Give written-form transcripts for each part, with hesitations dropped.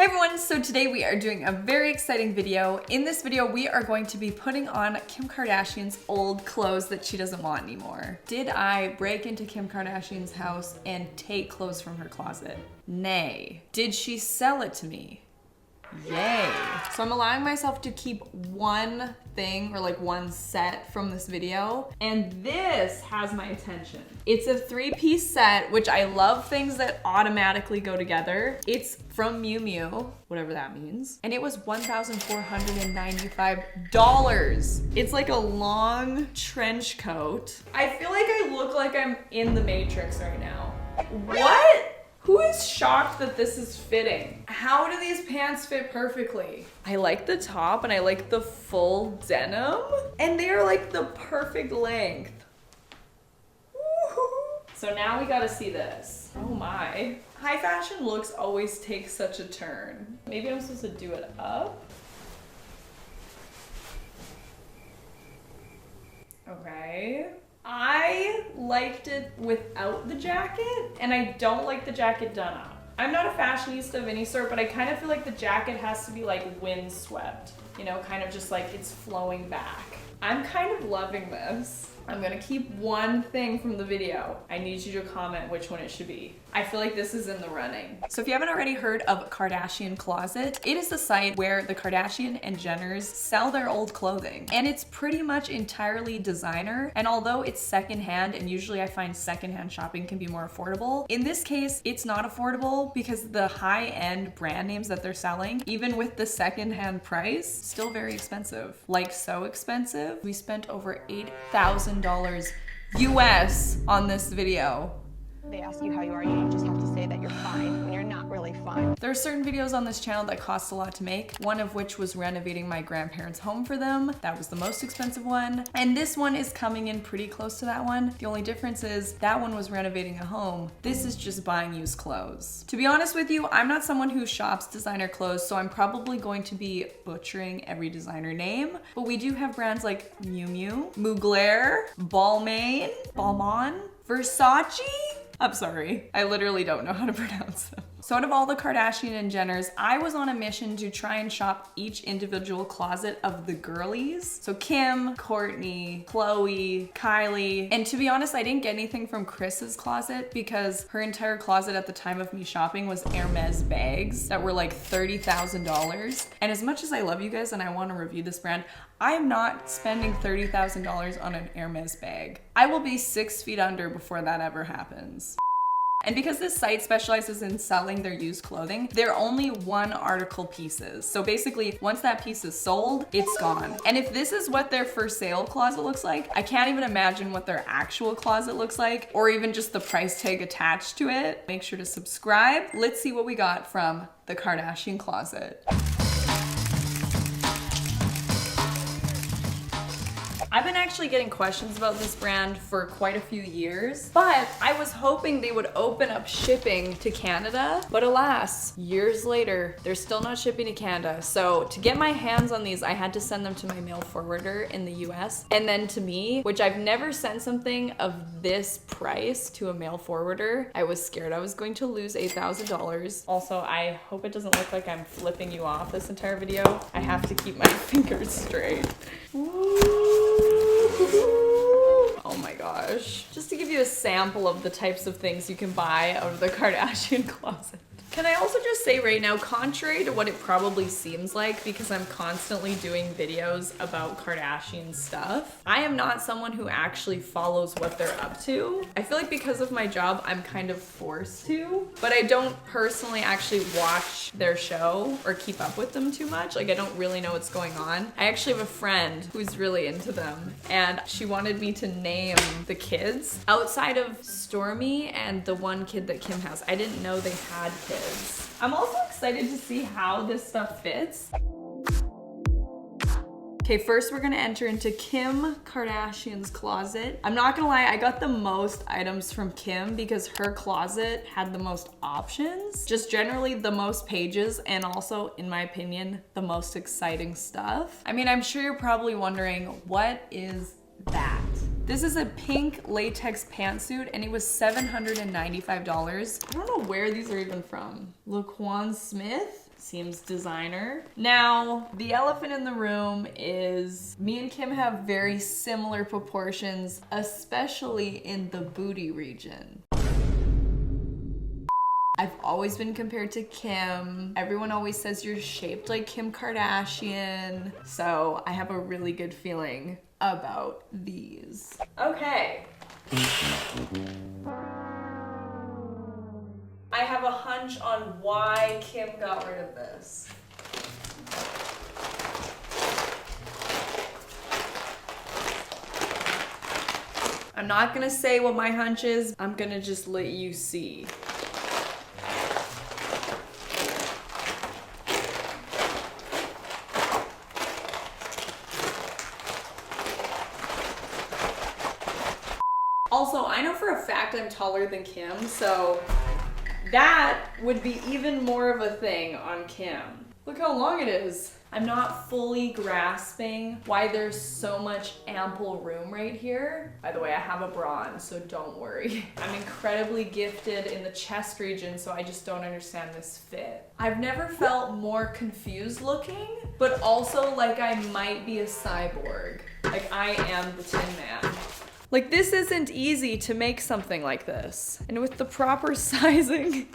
everyone, so today we are doing a very exciting video. In this video, we are going to be putting on Kim Kardashian's old clothes that she doesn't want anymore. Did I break into Kim Kardashian's house and take clothes from her closet? Nay. Did she sell it to me? Yay. So I'm allowing myself to keep one thing or like one set from this video, and this has my attention. It's a 3-piece set, which I love things that automatically go together. It's from Miu Miu, whatever that means, and it was $1,495. It's like a long trench coat. I feel like I look like I'm in the Matrix right now. What? Who is shocked that this is fitting? How do these pants fit perfectly? I like the top and I like the full denim, and they are like the perfect length. Woo-hoo. So now we gotta see this. Oh my. High fashion looks always take such a turn. Maybe I'm supposed to do it up? Okay. I liked it without the jacket, and I don't like the jacket done up. I'm not a fashionista of any sort, but I kind of feel like the jacket has to be like windswept, you know, kind of just like it's flowing back. I'm kind of loving this. I'm gonna keep one thing from the video. I need you to comment which one it should be. I feel like this is in the running. So if you haven't already heard of Kardashian Closet, it is the site where the Kardashian and Jenners sell their old clothing. And it's pretty much entirely designer. And although it's secondhand, and usually I find secondhand shopping can be more affordable, in this case, it's not affordable because the high-end brand names that they're selling, even with the secondhand price, still very expensive. Like so expensive. We spent over $8,000 US on this video. They ask you how you are, you just have to say that you're fine when you're not really fine. There are certain videos on this channel that cost a lot to make, one of which was renovating my grandparents' home for them. That was the most expensive one. And this one is coming in pretty close to that one. The only difference is that one was renovating a home. This is just buying used clothes. To be honest with you, I'm not someone who shops designer clothes, so I'm probably going to be butchering every designer name. But we do have brands like Miu Miu, Mugler, Balmain, Versace? I'm sorry, I literally don't know how to pronounce them. So out of all the Kardashian and Jenners, I was on a mission to try and shop each individual closet of the girlies. So Kim, Kourtney, Khloe, Kylie, and to be honest, I didn't get anything from Kris's closet because her entire closet at the time of me shopping was Hermes bags that were like $30,000. And as much as I love you guys and I want to review this brand, I am not spending $30,000 on an Hermes bag. I will be 6 feet under before that ever happens. And because this site specializes in selling their used clothing, they're only one article pieces. So basically, once that piece is sold, it's gone. And if this is what their for sale closet looks like, I can't even imagine what their actual closet looks like, or even just the price tag attached to it. Make sure to subscribe. Let's see what we got from the Kardashian Closet. I've been actually getting questions about this brand for quite a few years, but I was hoping they would open up shipping to Canada, but alas, years later, they're still not shipping to Canada. So to get my hands on these, I had to send them to my mail forwarder in the US and then to me, which I've never sent something of this price to a mail forwarder. I was scared I was going to lose $8,000. Also, I hope it doesn't look like I'm flipping you off this entire video. I have to keep my fingers straight. Oh my gosh. Just to give you a sample of the types of things you can buy out of the Kardashian Closet. Can I also just say right now, contrary to what it probably seems like because I'm constantly doing videos about Kardashian stuff, I am not someone who actually follows what they're up to. I feel like because of my job, I'm kind of forced to, but I don't personally actually watch their show or keep up with them too much. Like I don't really know what's going on. I actually have a friend who's really into them and she wanted me to name the kids. Outside of Stormi and the one kid that Kim has, I didn't know they had kids. I'm also excited to see how this stuff fits. Okay, first we're gonna enter into Kim Kardashian's closet. I'm not gonna lie, I got the most items from Kim because her closet had the most options, just generally the most pages, and also, in my opinion, the most exciting stuff. I mean, I'm sure you're probably wondering, what is that? This is a pink latex pantsuit and it was $795. I don't know where these are even from. Laquan Smith? Seems designer. Now, the elephant in the room is me and Kim have very similar proportions, especially in the booty region. I've always been compared to Kim. Everyone always says you're shaped like Kim Kardashian. So I have a really good feeling about these. Okay. I have a hunch on why Kim got rid of this. I'm not gonna say what my hunch is. I'm gonna just let you see. Also, I know for a fact I'm taller than Kim, so that would be even more of a thing on Kim. Look how long it is. I'm not fully grasping why there's so much ample room right here. By the way, I have a bra on, so don't worry. I'm incredibly gifted in the chest region, so I just don't understand this fit. I've never felt more confused looking, but also like I might be a cyborg. Like I am the Tin Man. Like this isn't easy to make something like this. And with the proper sizing,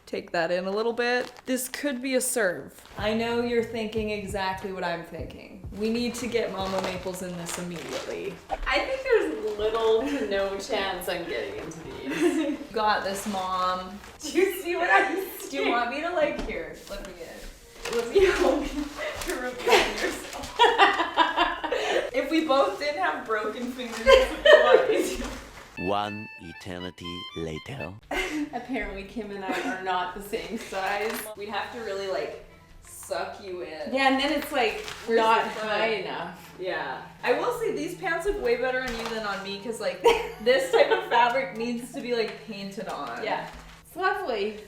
take that in a little bit, this could be a serve. I know you're thinking exactly what I'm thinking. We need to get Mama Maples in this immediately. I think there's little to no chance I'm getting into these. Got this, Mom. Do you see what I'm Do you want me to like, here, let me get it. Let me help you to reveal yourself. If we both didn't have broken fingers, it would be a lot easier. One eternity later. Apparently Kim and I are not the same size. We'd have to really like suck you in. Yeah, and then it's like not high enough. Yeah. I will say these pants look way better on you than on me because like this type of fabric needs to be like painted on. Yeah, it's lovely.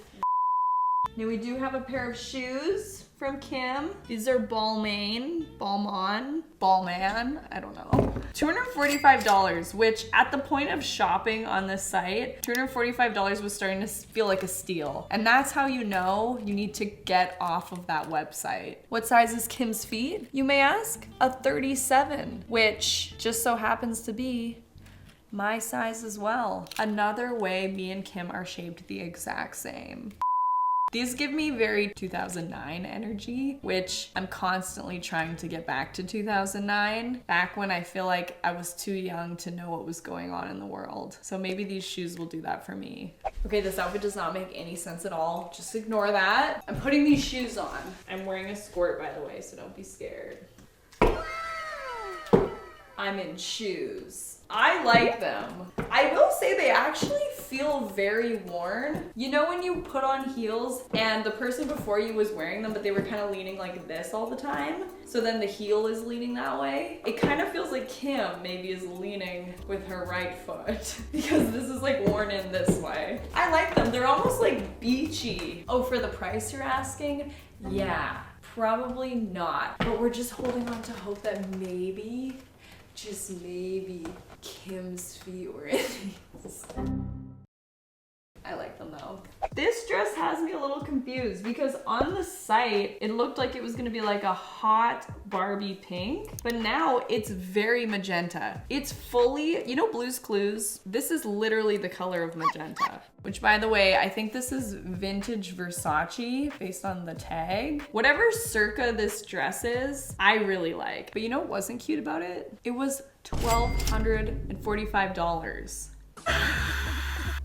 Now we do have a pair of shoes from Kim. These are Balmain, Ballman, I don't know. $245, which at the point of shopping on this site, $245 was starting to feel like a steal. And that's how you know you need to get off of that website. What size is Kim's feet, you may ask? A 37, which just so happens to be my size as well. Another way me and Kim are shaped the exact same. These give me very 2009 energy, which I'm constantly trying to get back to 2009, back when I feel like I was too young to know what was going on in the world. So maybe these shoes will do that for me. Okay, this outfit does not make any sense at all. Just ignore that. I'm putting these shoes on. I'm wearing a skirt, by the way, so don't be scared. I'm in shoes. I like them. I will say they actually feel very worn. You know when you put on heels and the person before you was wearing them, but they were kind of leaning like this all the time? So then the heel is leaning that way. It kind of feels like Kim maybe is leaning with her right foot because this is like worn in this way. I like them. They're almost like beachy. Oh, for the price you're asking? Yeah, probably not. But we're just holding on to hope that maybe, just maybe, Kim's feet were in these. I like them though. This dress has me a little confused because on the site, it looked like it was gonna be like a hot Barbie pink, but now it's very magenta. It's fully, you know Blue's Clues? This is literally the color of magenta. Which by the way, I think this is vintage Versace based on the tag. Whatever circa this dress is, I really like. But you know what wasn't cute about it? It was $1,245.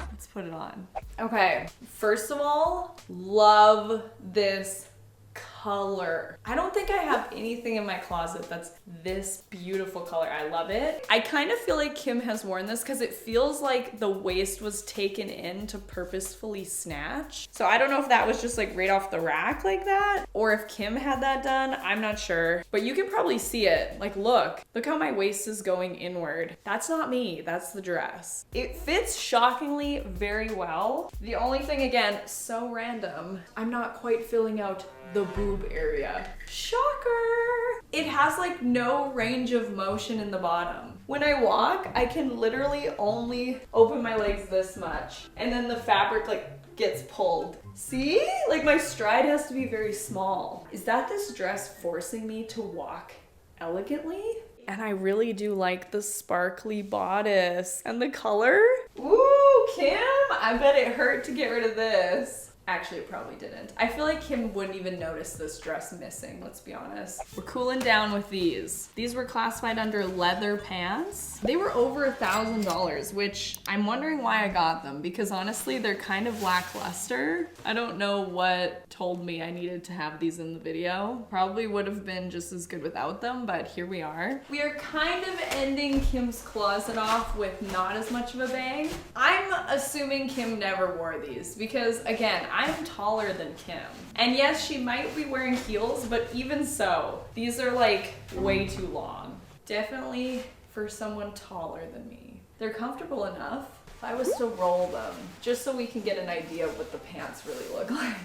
Let's put it on. Okay, first of all, love this color. I don't think I have anything in my closet that's this beautiful color. I love it. I kind of feel like Kim has worn this because it feels like the waist was taken in to purposefully snatch. So I don't know if that was just like right off the rack like that, or if Kim had that done. I'm not sure, but you can probably see it. Like, look how my waist is going inward. That's not me, that's the dress. It fits shockingly very well. The only thing, again, so random, I'm not quite filling out the boob area. Shocker! It has like no range of motion in the bottom. When I walk, I can literally only open my legs this much, and then the fabric like gets pulled. See? Like my stride has to be very small. Is that this dress forcing me to walk elegantly? And I really do like the sparkly bodice and the color. Ooh, Kim, I bet it hurt to get rid of this. Actually, it probably didn't. I feel like Kim wouldn't even notice this dress missing, let's be honest. We're cooling down with these. These were classified under leather pants. They were over $1,000, which I'm wondering why I got them, because honestly, they're kind of lackluster. I don't know what told me I needed to have these in the video. Probably would have been just as good without them, but here we are. We are kind of ending Kim's closet off with not as much of a bang. I'm assuming Kim never wore these because, again, I'm taller than Kim. And yes, she might be wearing heels, but even so, these are like way too long. Definitely for someone taller than me. They're comfortable enough. If I was to roll them, just so we can get an idea of what the pants really look like.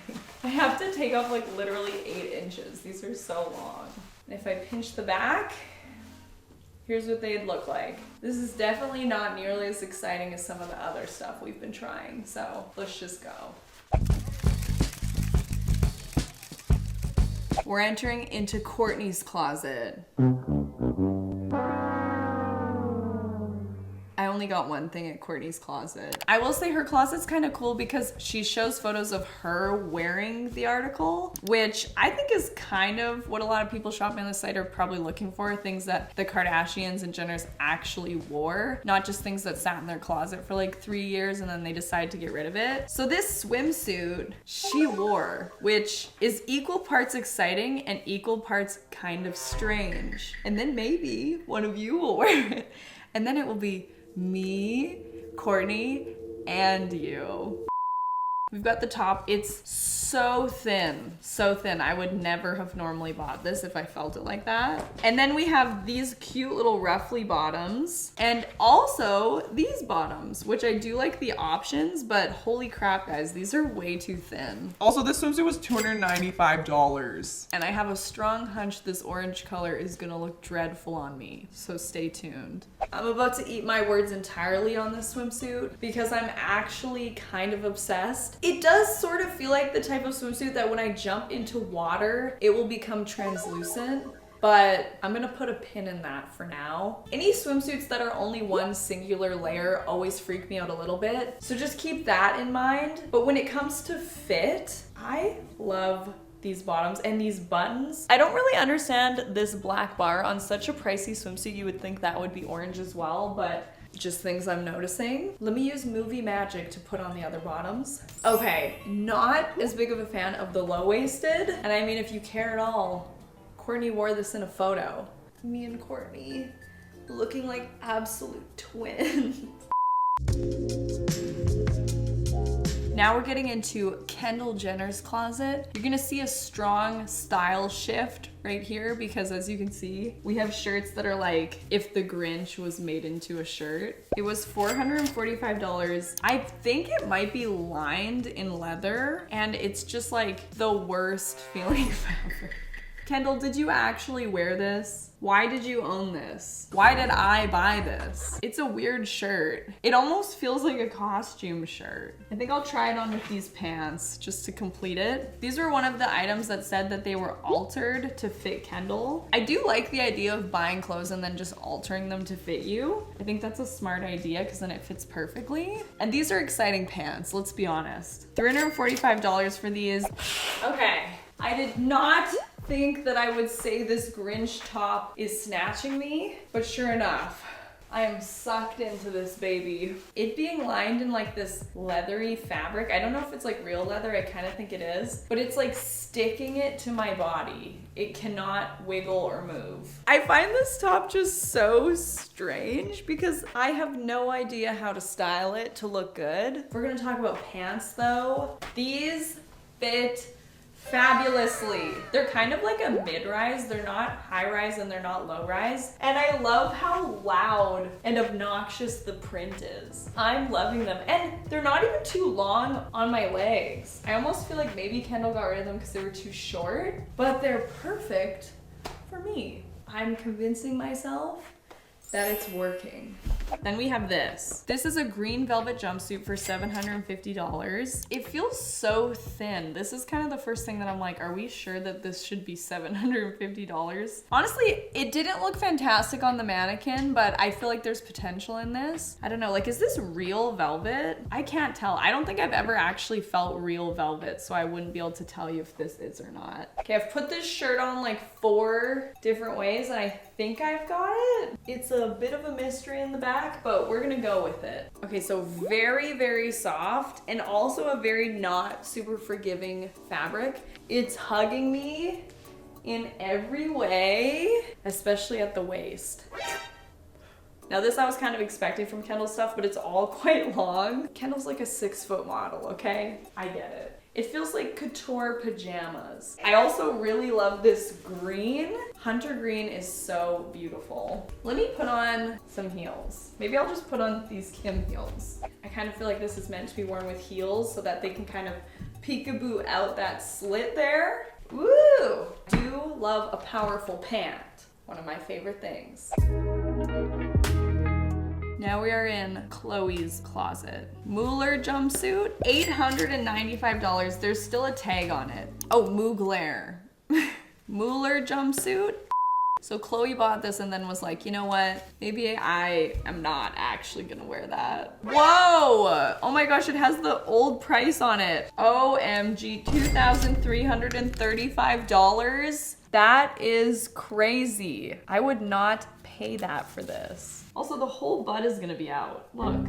I have to take off like literally 8 inches. These are so long. And if I pinch the back, here's what they'd look like. This is definitely not nearly as exciting as some of the other stuff we've been trying, so let's just go. We're entering into Courtney's closet. I only got one thing at Courtney's closet. I will say her closet's kind of cool because she shows photos of her wearing the article, which I think is kind of what a lot of people shopping on the site are probably looking for, things that the Kardashians and Jenners actually wore, not just things that sat in their closet for like 3 years and then they decide to get rid of it. So this swimsuit she wore, which is equal parts exciting and equal parts kind of strange. And then maybe one of you will wear it. And then it will be me, Courtney, and you. We've got the top. It's so thin, so thin. I would never have normally bought this if I felt it like that. And then we have these cute little ruffly bottoms and also these bottoms, which I do like the options, but holy crap, guys, these are way too thin. Also, this swimsuit was $295. And I have a strong hunch this orange color is gonna look dreadful on me, so stay tuned. I'm about to eat my words entirely on this swimsuit because I'm actually kind of obsessed. It does sort of feel like the type of swimsuit that when I jump into water, it will become translucent, but I'm gonna put a pin in that for now. Any swimsuits that are only one singular layer always freak me out a little bit, so just keep that in mind. But when it comes to fit, I love these bottoms and these buttons. I don't really understand this black bar on such a pricey swimsuit. You would think that would be orange as well, but just things I'm noticing. Let me use movie magic to put on the other bottoms. Okay, not as big of a fan of the low-waisted. And I mean, if you care at all, Courtney wore this in a photo. Me and Courtney looking like absolute twins. Now we're getting into Kendall Jenner's closet. You're gonna see a strong style shift right here because as you can see, we have shirts that are like if the Grinch was made into a shirt. It was $445. I think it might be lined in leather and it's just like the worst feeling fabric. Kendall, did you actually wear this? Why did you own this? Why did I buy this? It's a weird shirt. It almost feels like a costume shirt. I think I'll try it on with these pants just to complete it. These were one of the items that said that they were altered to fit Kendall. I do like the idea of buying clothes and then just altering them to fit you. I think that's a smart idea because then it fits perfectly. And these are exciting pants, let's be honest. $345 for these. Okay, I did not think that I would say this Grinch top is snatching me, but sure enough, I am sucked into this baby. It being lined in like this leathery fabric, I don't know if it's like real leather, I kind of think it is, but it's like sticking it to my body. It cannot wiggle or move. I find this top just so strange because I have no idea how to style it to look good. If we're gonna talk about pants though, these fit fabulously. They're kind of like a mid-rise. They're not high-rise and they're not low-rise. And I love how loud and obnoxious the print is. I'm loving them. And they're not even too long on my legs. I almost feel like maybe Kendall got rid of them because they were too short, but they're perfect for me. I'm convincing myself that it's working. Then we have this. This is a green velvet jumpsuit for $750. It feels so thin. This is kind of the first thing that I'm like, are we sure that this should be $750? Honestly, it didn't look fantastic on the mannequin, but I feel like there's potential in this. I don't know, like, is this real velvet? I can't tell. I don't think I've ever actually felt real velvet, so I wouldn't be able to tell you if this is or not. Okay, I've put this shirt on like 4 different ways, and I think I've got it. It's a bit of a mystery in the back, but we're gonna go with it. Okay, so very, very soft, and also a very not super forgiving fabric. It's hugging me in every way, especially at the waist. Now this I was kind of expecting from Kendall's stuff, but it's all quite long. Kendall's like a 6-foot model, okay? I get it. It feels like couture pajamas. I also really love this green. Hunter green is so beautiful. Let me put on some heels. Maybe I'll just put on these Kim heels. I kind of feel like this is meant to be worn with heels so that they can kind of peekaboo out that slit there. Woo! Do love a powerful pant. One of my favorite things. Now we are in Kylies Closet. Mugler jumpsuit, $895. There's still a tag on it. Oh, Mugler. Mugler jumpsuit. So Chloe bought this and then was like, you know what? Maybe I am not actually gonna wear that. Whoa! Oh my gosh, it has the old price on it. OMG, $2,335. That is crazy. I would not pay that for this. Also, the whole butt is gonna be out. Look.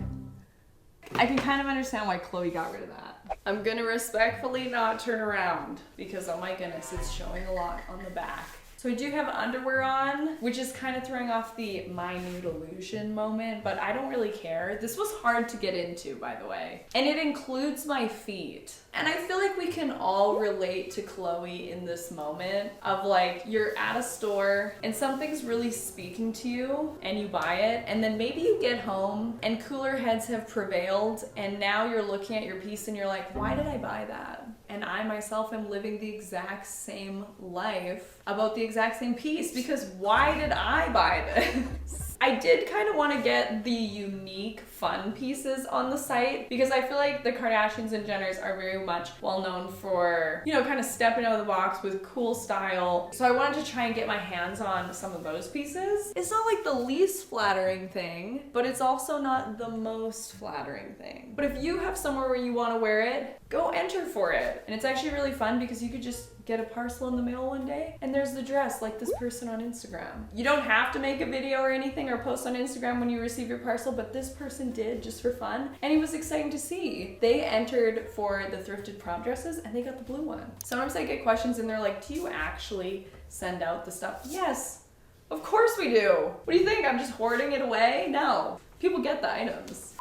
I can kind of understand why Chloe got rid of that. I'm gonna respectfully not turn around because, oh my goodness, it's showing a lot on the back. So I do have underwear on, which is kind of throwing off the minute illusion moment, but I don't really care. This was hard to get into, by the way. And it includes my feet. And I feel like we can all relate to Chloe in this moment of like, you're at a store and something's really speaking to you and you buy it, and then maybe you get home and cooler heads have prevailed and now you're looking at your piece and you're like, why did I buy that? And I myself am living the exact same life about the exact same piece because why did I buy this? I did kind of want to get the unique fun pieces on the site because I feel like the Kardashians and Jenners are very much well known for, you know, kind of stepping out of the box with cool style. So I wanted to try and get my hands on some of those pieces. It's not like the least flattering thing, but it's also not the most flattering thing. But if you have somewhere where you want to wear it, go enter for it. And it's actually really fun because you could just get a parcel in the mail one day and there's the dress like this person on Instagram. You don't have to make a video or anything or post on Instagram when you receive your parcel, but this person did just for fun and it was exciting to see. They entered for the thrifted prom dresses and they got the blue one. Sometimes I get questions and they're like, do you actually send out the stuff? Yes, of course we do. What do you think? I'm just hoarding it away? No, people get the items.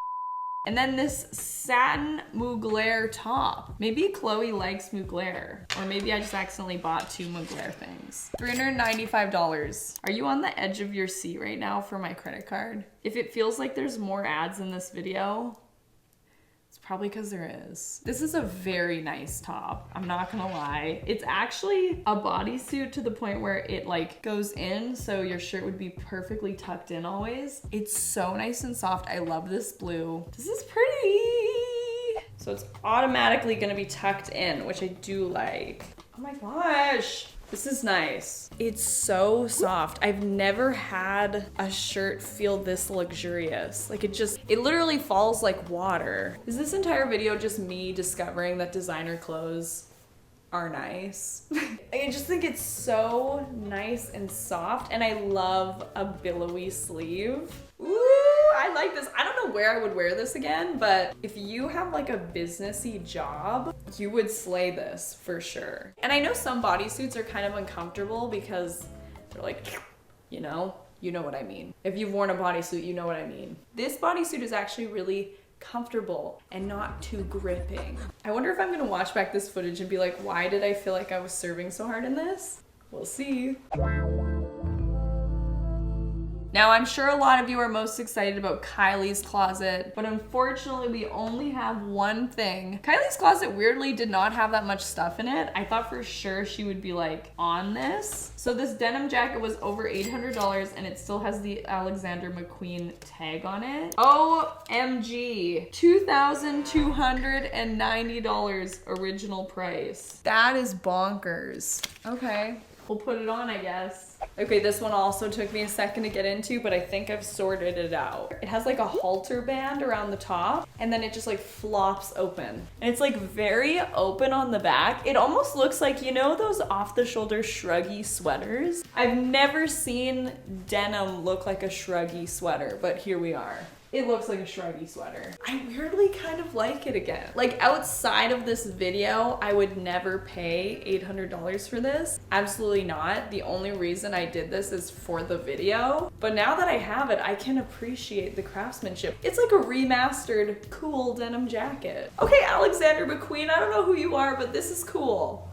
And then this satin Mugler top. Maybe Chloe likes Mugler, or maybe I just accidentally bought 2 Mugler things. $395. Are you on the edge of your seat right now for my credit card? If it feels like there's more ads in this video, it's probably because there is. This is a very nice top, I'm not gonna lie. It's actually a bodysuit to the point where it like goes in so your shirt would be perfectly tucked in always. It's so nice and soft. I love this blue. This is pretty. So it's automatically gonna be tucked in, which I do like. Oh my gosh. This is nice. It's so soft. I've never had a shirt feel this luxurious. Like it literally falls like water. Is this entire video just me discovering that designer clothes are nice? I just think it's so nice and soft, and I love a billowy sleeve. Ooh, I like this. I don't know where I would wear this again, but if you have like a businessy job, you would slay this for sure. And I know some bodysuits are kind of uncomfortable because they're like, you know what I mean. If you've worn a bodysuit, you know what I mean. This bodysuit is actually really comfortable and not too gripping. I wonder if I'm gonna watch back this footage and be like, why did I feel like I was serving so hard in this? We'll see. Now, I'm sure a lot of you are most excited about Kylies Closet, but unfortunately we only have one thing. Kylies Closet weirdly did not have that much stuff in it. I thought for sure she would be like on this. So this denim jacket was over $800 and it still has the Alexander McQueen tag on it. OMG, $2,290 original price. That is bonkers. Okay, we'll put it on, I guess. Okay, this one also took me a second to get into, but I think I've sorted it out. It has like a halter band around the top, and then it just like flops open. And it's like very open on the back. It almost looks like, you know, those off-the-shoulder shruggy sweaters? I've never seen denim look like a shruggy sweater, but here we are. It looks like a shruggy sweater. I weirdly kind of like it again. Like outside of this video, I would never pay $800 for this. Absolutely not. The only reason I did this is for the video. But now that I have it, I can appreciate the craftsmanship. It's like a remastered, cool denim jacket. Okay, Alexander McQueen, I don't know who you are, but this is cool.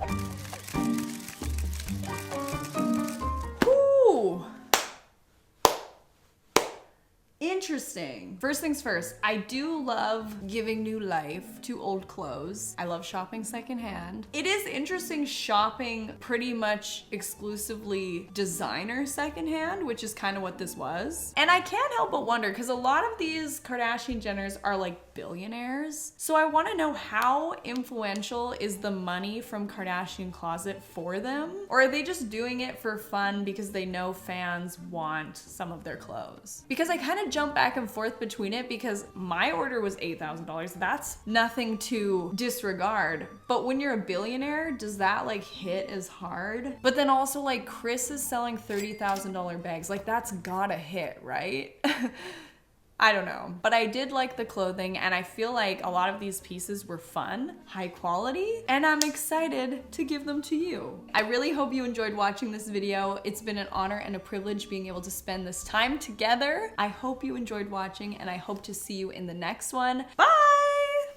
Ooh. Interesting. First things first, I do love giving new life to old clothes. I love shopping secondhand. It is interesting shopping pretty much exclusively designer secondhand, which is kind of what this was. And I can't help but wonder, because a lot of these Kardashian Jenners are like billionaires. So I want to know, how influential is the money from Kardashian Closet for them? Or are they just doing it for fun because they know fans want some of their clothes? Because I kind of jump back and forth between it, because my order was $8,000. That's nothing to disregard. But when you're a billionaire, does that like hit as hard? But then also like Chris is selling $30,000 bags. Like that's gotta hit, right? I don't know, but I did like the clothing, and I feel like a lot of these pieces were fun, high quality, and I'm excited to give them to you. I really hope you enjoyed watching this video. It's been an honor and a privilege being able to spend this time together. I hope you enjoyed watching, and I hope to see you in the next one. Bye!